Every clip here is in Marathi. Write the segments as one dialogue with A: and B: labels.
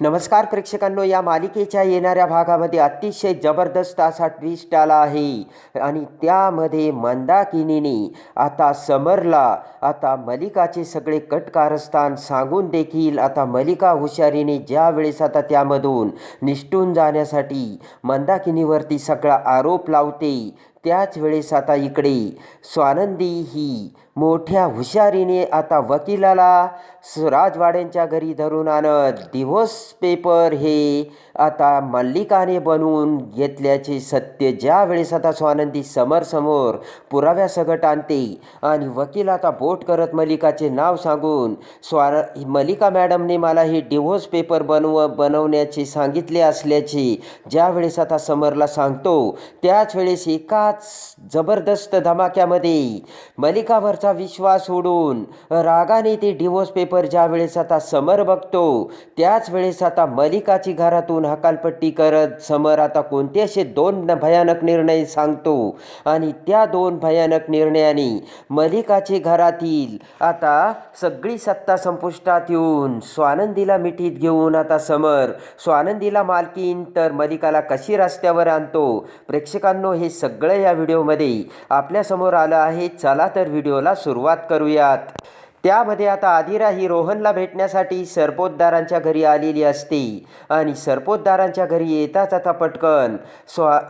A: नमस्कार प्रेक्षकांनो, या मालिकेच्या येणाऱ्या भागामध्ये अतिशय जबरदस्त असा ट्विस्ट आला आहे आणि त्यामध्ये मंदाकिनीने आता समरला आता मलिकाचे सगळे कटकारस्थान सांगून देखील आता मलिका हुशारीने ज्या वेळेस आता त्यामधून निसटून जाण्यासाठी मंदाकिनीवरती सगळा आरोप लावते, त्याच वेळेस आता इकडे स्वानंदी ही मोठ्या हुशारीने आता वकिलाला राजवाड्यांच्या घरी धरून आणत डिव्होर्स पेपर हे आता मल्लिकाने बनवून घेतल्याचे सत्य ज्या वेळेस आता स्वानंदी समोर पुराव्यासकट आणते आणि वकील आता बोट करत मल्लिकाचे नाव सांगून मल्लिका मॅडमने मला हे डिव्होर्स पेपर बनवण्याचे सांगितले असल्याचे ज्या वेळेस आता समरला सांगतो, त्याच वेळेस एकाच जबरदस्त धमाक्यामध्ये मल्लिकावरचा विश्वास उडून रागाने ते डिव्होर्स पेपर ज्या वेळेस आता समर बघतो, त्याच वेळेस आता मल्लिकाची घरातून हकालपट्टी करत समर आता कोणते असे दोन भयानक निर्णय सांगतो आणि त्या दोन भयानक निर्णयाने मल्लिकाचे घरातील आता सगळी सत्ता संपुष्टात येऊन स्वानंदीला मिठीत घेऊन आता समर स्वानंदीला मालकीन तर मल्लिकाला कशी रस्त्यावर आणतो. प्रेक्षकांनो, हे सगळं या व्हिडिओमध्ये आपल्यासमोर आलं आहे. चला तर व्हिडिओला सुरुवात करूयात. त्यामध्ये आता आदिरा ही रोहनला भेटण्यासाठी सरपोतदारांच्या घरी आलेली असते आणि सरपोतदारांच्या घरी येताच आता पटकन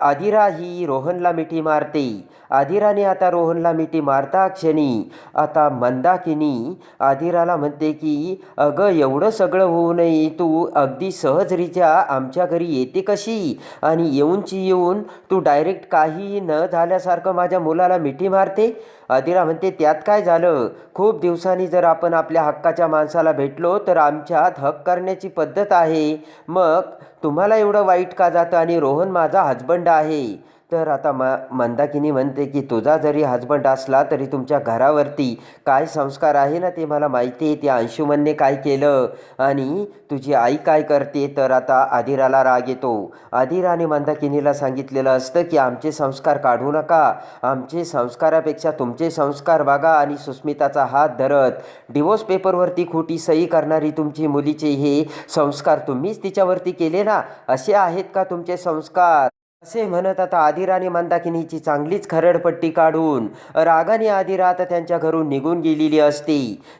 A: आदिरा ही रोहनला मिठी मारते. आदिराने आता रोहनला मिठी मारता क्षणी आता मंदाकिनी आदिराला म्हणते की अगं, एवढं सगळं होऊ नये, तू अगदी सहजरित्या आमच्या घरी येते कशी आणि येऊन तू डायरेक्ट काही न झाल्यासारखं माझ्या मुलाला मिठी मारते. आदिरा म्हणते, त्यात काय झालं, खूप दिवसांनी जर आपण आपल्या हक्काच्या माणसाला भेटलो तर आमच्यात हक करण्याची पद्धत आहे, मग तुम्हाला एवढं वाईट का जातं आणि रोहन माझा हजबंड आहे. तर आता मंदाकिनी म्हणते की तुझा जरी हजबंड असला तरी तुमच्या घरावरती काय संस्कार आहे ना ते मला माहिती आहे. त्या अंशुमनने काय केलं आणि तुझी आई काय करते. तर आता आदिराला राग येतो. आदिराने मंदाकिनीला सांगितलेलं असतं की आमचे संस्कार काढू नका, आमचे संस्कारापेक्षा तुमचे संस्कार बघा आणि सुस्मिताचा हात धरत डिवोर्स पेपरवरती खोटी सही करणारी तुमची मुलीचे हे संस्कार तुम्हीच तिच्यावरती केले ना, असे आहेत का तुमचे संस्कार, असे म्हणत आता आदिराने मंदाकिनीची चांगलीच खरडपट्टी काढून रागाने आदिरा आता त्यांच्या घरून निघून गेलेली असते.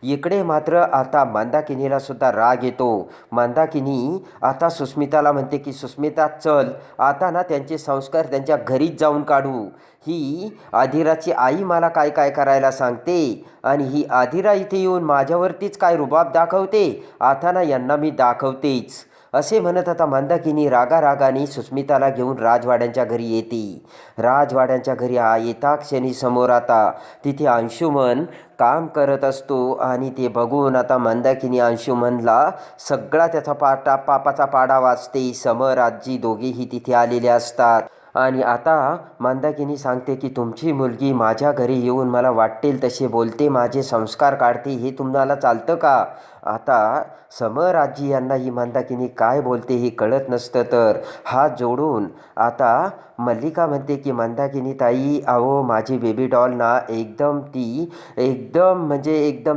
A: इकडे मात्र आता मंदाकिनीला सुद्धा राग येतो. मंदाकिनी आता सुस्मिताला म्हणते की सुस्मिता, चल आता ना त्यांचे संस्कार त्यांच्या घरीच जाऊन काढू. ही आदिराची आई मला काय काय करायला सांगते आणि ही आदिरा इथे येऊन माझ्यावरतीच काय रुबाब दाखवते, आता ना यांना मी दाखवतेच, असे म्हणत आता मंदाकिनी रागाने सुस्मिताला घेऊन राजवाड्यांच्या घरी येते. राजवाड्यांच्या घरी येता क्षणी समोर आता तिथे अंशुमन काम करत असतो आणि ते बघून आता मंदाकिनी अंशुमनला सगळा त्याचा पापाचा पाडा वाचते. समर आजी दोघेही तिथे आलेले असतात आणि आता मंदाकिनी सांगते की तुमची मुलगी माझ्या घरी येऊन मला वाटेल तसे बोलते, माझे संस्कार काढते, हे तुम्हाला चालतं का. आता समर आजी यांना ही मंदाकिनी काय बोलते हे कळत नसतं, तर हात जोडून आता मल्लिका म्हणते की मंदाकिनी ताई, अहो माझी बेबी डॉल ना एकदम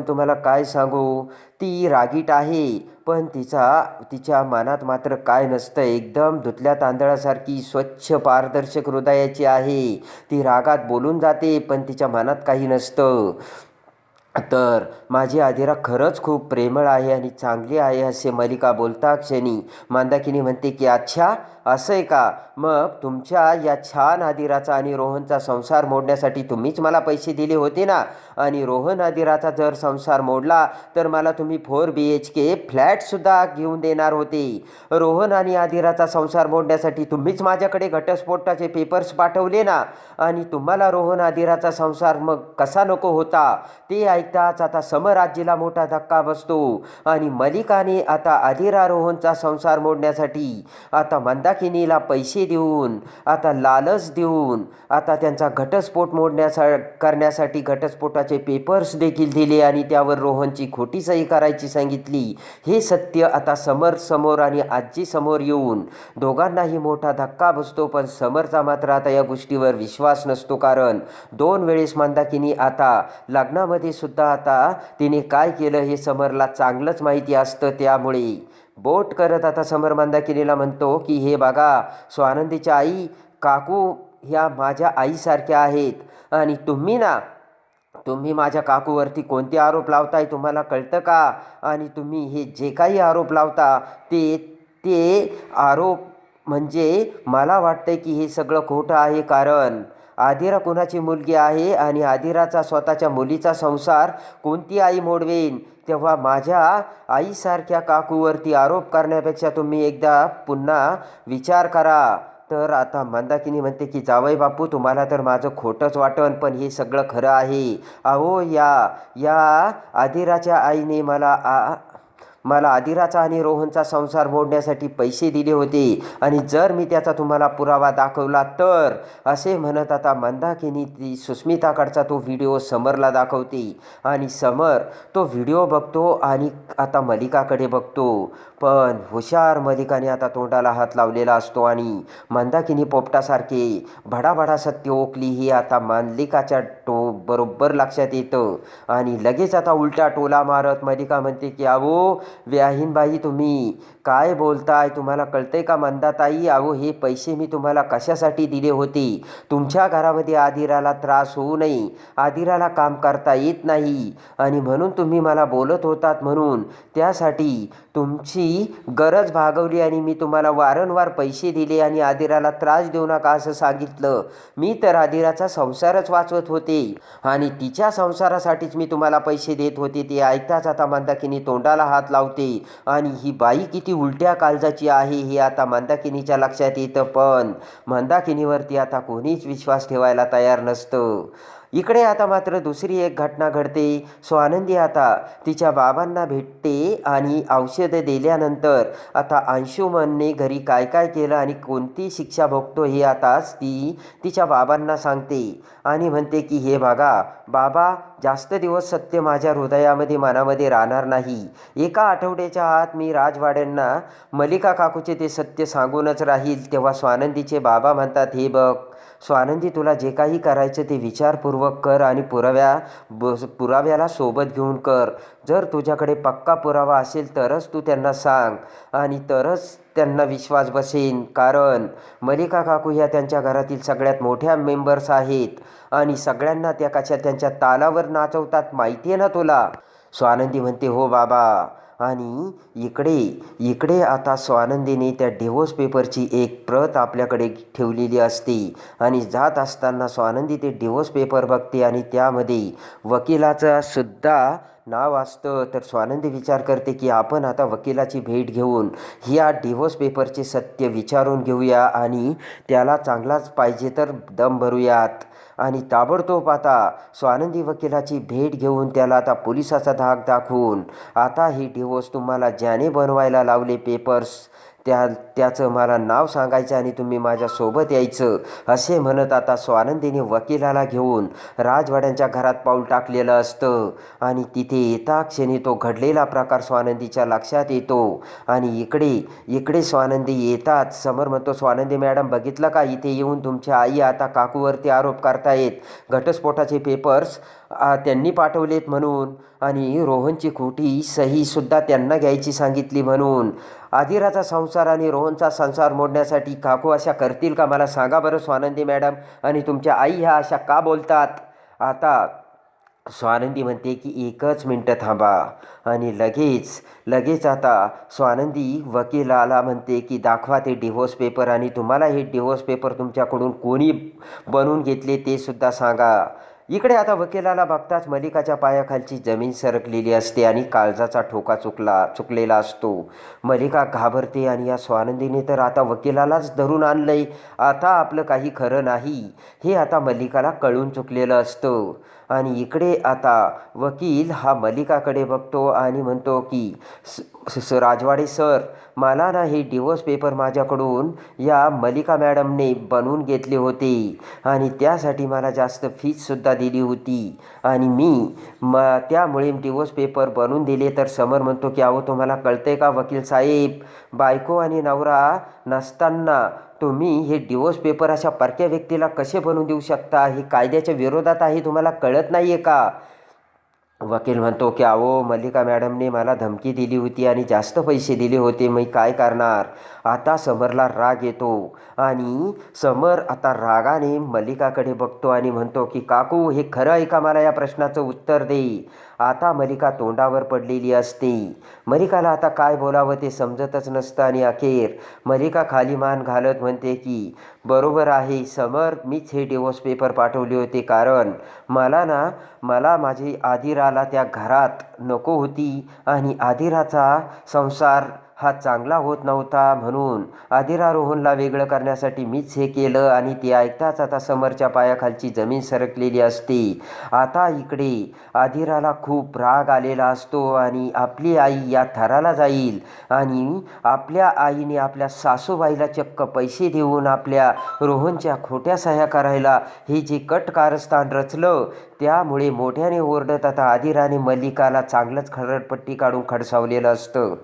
A: तुम्हाला काय सांगू, ती रागीट आहे पण तिच्या मनात मात्र काय नसतं, एकदम धुतल्या तांदळासारखी स्वच्छ पारदर्शक हृदयाची आहे. ती रागात बोलून जाते पण तिच्या मनात काही नसतं. तर माझी आदिरा खरंच खूप प्रेमळ आहे आणि चांगली आहे, असे मल्लिका बोलता क्षणी मंदाकिनी म्हणते की अच्छा, असं आहे का, मग तुमच्या या छान आदिराचा आणि रोहनचा संसार मोडण्यासाठी तुम्हीच मला पैसे दिले होते ना, आणि रोहन आदिराचा जर संसार मोडला तर मला तुम्ही 4 BHK फ्लॅटसुद्धा घेऊन देणार होते. रोहन आणि आदिराचा संसार मोडण्यासाठी तुम्हीच माझ्याकडे घटस्फोटाचे पेपर्स पाठवले ना, आणि तुम्हाला रोहन आदिराचा संसार मग कसा नको होता. ते ऐकताच आता समर आजीला मोठा धक्का बसतो आणि मल्लिकाने आता आदिरा रोहनचा संसार मोडण्यासाठी आता मंदाकिनीला पैसे देऊन आता लालच देऊन आता त्यांचा घटस्फोट करण्यासाठी घटस्फोटाचे पेपर्स देखील दिले आणि त्यावर रोहनची खोटी सही करायची सांगितली. हे सत्य आता समोर आणि आजी समोर येऊन दोघांनाही मोठा धक्का बसतो. पण समरचा मात्र आता या गोष्टीवर विश्वास नसतो, कारण 2 वेळेस मंदाकिनी आता लग्नामध्ये सुद्धा आता तिने काय केलं हे समरला चांगलंच माहिती असतं. त्यामुळे बोट करत आता समर मंदाकिनीला म्हणतो की हे बघा, स्वानंदीच्या आई काकू ह्या माझ्या आईसारख्या आहेत आणि तुम्ही माझ्या काकूवरती कोणते आरोप लावताय तुम्हाला कळतं का? आणि तुम्ही हे जे काही आरोप लावता ते ते आरोप म्हणजे मला वाटतं की हे सगळं खोटं आहे, कारण आदिरा कुणाची मुलगी आहे आणि आदिराचा स्वतःच्या मुलीचा संसार कोणती आई मोडवेन? तेव्हा माझ्या आईसारख्या काकूवरती आरोप करण्यापेक्षा तुम्ही एकदा पुन्हा विचार करा. तर आता मंदाकिनी म्हणते की जावई बापू, तुम्हाला तर माझं खोटंच वाटन, पण हे सगळं खरं आहे. अहो, या आदिराच्या आईने मला आदिराचा आणि रोहनचा संसार मोडण्यासाठी पैसे दिले होते आणि जर मी त्याचा तुम्हाला पुरावा दाखवला तर, असे म्हणत आता मंदाकिनी ती सुस्मिताकडचा तो व्हिडिओ समरला दाखवते आणि समर तो व्हिडिओ बघतो आणि आता मलिकाकडे बघतो. पण हुशार मलिकाने आता तोंडाला हात लावलेला असतो आणि मंदाकिनी पोपटासारखे भडाभडा सत्य ओकली ही आता मलिकाच्या बरोबर लक्षात येतं आणि लगेच आता उलटा टोला मारत मलिका म्हणते की अहो व्याहीनबाई, तुम्ही काय बोलताय? तुम्हाला कळतंय का मंदाताई? अहो, हे पैसे मी तुम्हाला कशासाठी दिले होते? तुमच्या घरामध्ये आदिराला त्रास होऊ नये, आदिराला काम करता येत नाही आणि म्हणून तुम्ही मला बोलत होतात, म्हणून त्यासाठी तुमची गरज भागवली आणि मी तुम्हाला वारंवार पैसे दिले आणि आदिराला त्रास देऊ नका असं सांगितलं. मी तर आदिराचा संसारच वाचवत होते आणि तिच्या संसारासाठीच मी तुम्हाला पैसे देत होते. ते ऐकताच आता मंदाकिनी तोंडाला हात लावते आणि ही बाई किती उलट्या काळजाची आहे हे आता मंदाकिनीच्या लक्षात येतं. पण मंदाकिनीवरती आता कोणीच विश्वास ठेवायला तयार नसतं. इकडे आता मात्र दुसरी एक घटना घडते. स्वानंदी आता तिच्या बाबांना भेटते आणि औषधं दिल्यानंतर आता अंशुमनने घरी काय काय केलं आणि कोणती शिक्षा भोगतो हे आताच ती तिच्या बाबांना सांगते आणि म्हणते की हे बघा बाबा, जास्त दिवस सत्य माझ्या हृदयामध्ये मनामध्ये राहणार नाही. एका आठवड्याच्या आत मी राजवाड्यांना मलिका काकूचे ते सत्य सांगूनच राहील. तेव्हा स्वानंदीचे बाबा म्हणतात, हे बघ स्वानंदी, तुला जे काही करायचं ते विचारपूर्वक कर आणि पुराव्याला सोबत घेऊन कर. जर तुझ्याकडे पक्का पुरावा असेल तरच तू त्यांना सांग आणि तरच त्यांना विश्वास बसेन, कारण मलिका काकू ह्या त्यांच्या घरातील सगळ्यात मोठ्या मेंबर्स आहेत आणि सगळ्यांना त्या कशा त्यांच्या तालावर नाचवतात माहिती आहे ना तुला? स्वानंदी म्हणते हो बाबा. आणि इकडे आता स्वानंदीने त्या डिव्होर्स पेपरची एक प्रत आपल्याकडे ठेवलेली असते आणि जात असताना स्वानंदी ते डिव्होर्स पेपर बघते आणि त्यामध्ये वकिलाचं सुद्धा नाव असतं. तर स्वानंदी विचार करते की आपण आता वकिलाची भेट घेऊन ह्या डिव्होर्स पेपरचे सत्य विचारून घेऊया आणि त्याला चांगलाच पाहिजे तर दम भरूयात. आणि ताबडतोब आता स्वानंदी वकिलाची भेट घेऊन त्याला आता पोलिसाचा धाक दाखवून आता ही डिव्होर्स तुम्हाला ज्याने बनवायला लावले पेपर्स त्याचं मला नाव सांगायचं आणि तुम्ही माझ्यासोबत यायचं, असे म्हणत आता स्वानंदीने वकिलाला घेऊन राजवाड्यांच्या घरात पाऊल टाकलेलं असतं. आणि तिथे येता क्षणी तो घडलेला प्रकार स्वानंदीच्या लक्षात येतो. आणि इकडे स्वानंदी येतात समर म्हणतो, स्वानंदी मॅडम बघितलं का, इथे येऊन तुमच्या आई आता काकूवरती आरोप करतायत. घटस्फोटाचे पेपर्स त्यांनी पाठवलेत म्हणून आणि रोहनची खोटी सहीसुद्धा त्यांना घ्यायची सांगितली म्हणून. आदिराचा संसार आणि रोहनचा संसार मोडण्यासाठी काकू अशा करतील का? मला सांगा बरं स्वानंदी मॅडम. आणि तुमच्या आई ह्या अशा का बोलतात? आता स्वानंदी म्हणते की एकच मिनटं थांबा. आणि लगेच आता स्वानंदी वकिलाला म्हणते की दाखवा ते डिव्होर्स पेपर आणि तुम्हाला हे डिव्होर्स पेपर तुमच्याकडून कोणी बनवून घेतले ते सुद्धा सांगा. इकडे आता वकिलाला बघताच मलिकाच्या पायाखालची जमीन सरकलेली असते आणि काळजाचा ठोका चुकलेला असतो. मलिका घाबरते आणि या स्वानंदीने तर आता वकिलालाच धरून आणलंय, आता आपलं काही खरं नाही हे आता मलिकाला कळून चुकलेलं असतं. आणि इकडे आता वकील हा मलिकाकडे बघतो आणि म्हणतो की राजवाडे सर, मला ना हे डिव्होर्स पेपर माझ्याकडून या मलिका मॅडमने बनवून घेतले होते आणि त्यासाठी मला जास्त फीससुद्धा दिली होती आणि त्यामुळे डिव्होर्स पेपर बनवून दिले. तर समर म्हणतो की अहो तुम्हाला कळतंय का वकील साहेब, बायको आणि नवरा नसताना तुम्ही हे डिव्होर्स पेपर अशा परक्या व्यक्तीला कसे बनवून देऊ शकता? हे कायद्याच्या विरोधात आहे, तुम्हाला कळत नाही आहे का? वकील म्हणतो की अहो मल्लिका मॅडमने मला धमकी दिली होती आणि जास्त पैसे दिले होते, मी काय करणार. आता समरला राग येतो आणि समर आता रागाने मल्लिकाकडे बघतो आणि म्हणतो की काकू हे खरं आहे का, मला या प्रश्नाचं उत्तर दे. आता मल्लिका तोंडावर पडलेली असते. मल्लिकाला आता काय बोलावं ते समजतच नसतं आणि अखेर मल्लिका खाली मान घालत म्हणते की बरोबर आहे समर, मीच हे डिवोर्स पेपर पाठवले होते कारण मला माझी आदिराला त्या घरात नको होती आणि आदिराचा संसार हा चांगला होत नव्हता, म्हणून आदिरा रोहनला वेगळं करण्यासाठी मीच हे केलं. आणि ते ऐकताच आता समरच्या पायाखालची जमीन सरकलेली असते. आता इकडे आदिराला खूप राग आलेला असतो आणि आपली आई या थराला जाईल आणि आपल्या आईने आपल्या सासूबाईला चक्क पैसे देऊन आपल्या रोहनच्या खोट्या सह्या करायला हे जे कारस्थान रचलं, त्यामुळे मोठ्याने ओरडत आता आदिराने मल्लिकाला चांगलंच खरडपट्टी काढून खडसावलेलं असतं.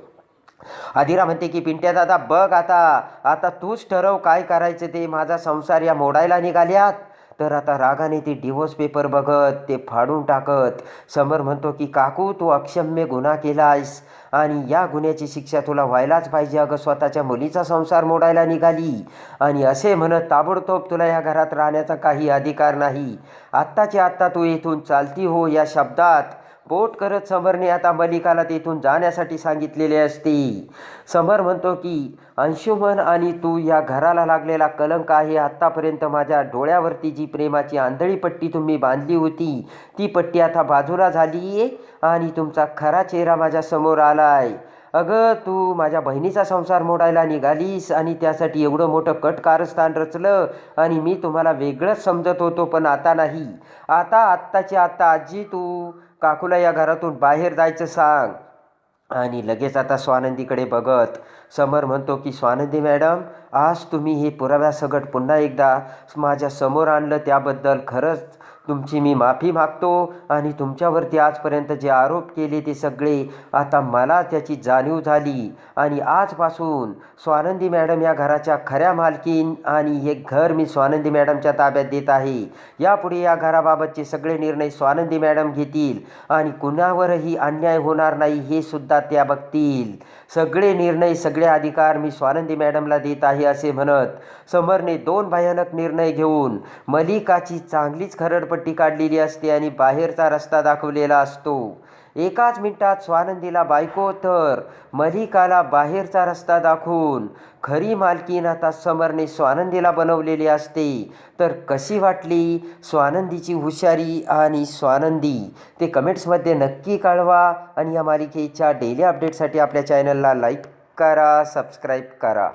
A: आदिरा म्हणते की पिंट्या दादा बघ आता तूच ठरव काय करायचं ते, माझा संसार या मोडायला निघाल्यात. तर आता रागाने ते डिवोर्स पेपर बघत ते फाडून टाकत समर म्हणतो की काकू तू अक्षम्य गुन्हा केला आहेस आणि या गुन्ह्याची शिक्षा तुला व्हायलाच पाहिजे. अगं स्वतःच्या मुलीचा संसार मोडायला निघाली आणि असे म्हणत ताबडतोब तुला या घरात राहण्याचा काही अधिकार नाही. आत्ताच्या आत्ता तू येथून चालती हो, या शब्दात पोट करत समरने आता मल्लिकाला तेथून जाण्यासाठी सांगितलेले असते. समर म्हणतो की अंशुमन आणि तू या घराला लागलेला कलंक आहे. आत्तापर्यंत माझ्या डोळ्यावरती जी प्रेमाची आंधळी पट्टी तुम्ही बांधली होती ती पट्टी आता बाजूला झाली आणि तुमचा खरा चेहरा माझ्या समोर आलाय. अगं तू माझ्या बहिणीचा संसार मोडायला निघालीस आणि त्यासाठी एवढं मोठं कारस्थान रचलं आणि मी तुम्हाला वेगळंच समजत होतो, पण आता नाही. आत्ताच्या आत्ता आजी तू काकूला या घरातून बाहेर जायचं सांग. आणि लगेच आता स्वानंदीकडे बघत समर म्हणतो की स्वानंदी मॅडम, आज तुम्ही हे पुराव्यासकट पुन्हा एकदा माझ्या समोर आणलं त्याबद्दल खरंच तुमची मी माफी मागतो आणि तुमच्यावरती आजपर्यंत जे आरोप केले ते सगळे आता मला त्याची जाणीव झाली आणि आजपासून स्वानंदी मॅडम या घराच्या खऱ्या मालकीन आणि हे घर मी स्वानंदी मॅडमच्या ताब्यात देत आहे. यापुढे या घराबाबतचे सगळे निर्णय स्वानंदी मॅडम घेतील आणि कुणावरही अन्याय होणार नाही हे सुद्धा त्या बघतील. सगळे निर्णय सगळे अधिकार मी स्वानंदी मॅडमला देत आहे असे म्हणत समरने 2 भयानक निर्णय घेऊन मल्लिकाची चांगलीच खरडपट्टी काढलेली असते आणि बाहेरचा रस्ता दाखवलेला असतो. एकाच मिनिटात स्वानंदीला बायको तर मल्लिकाला बाहेरचा रस्ता दाखवून खरी मालकीन आता समरने स्वानंदीला बनवलेली असते. तर कशी वाटली स्वानंदीची हुशारी आणि स्वानंदी ते कमेंट्समध्ये नक्की कळवा आणि या मालिकेच्या डेली अपडेटसाठी आपल्या चॅनलला लाईक करा, सबस्क्राईब करा.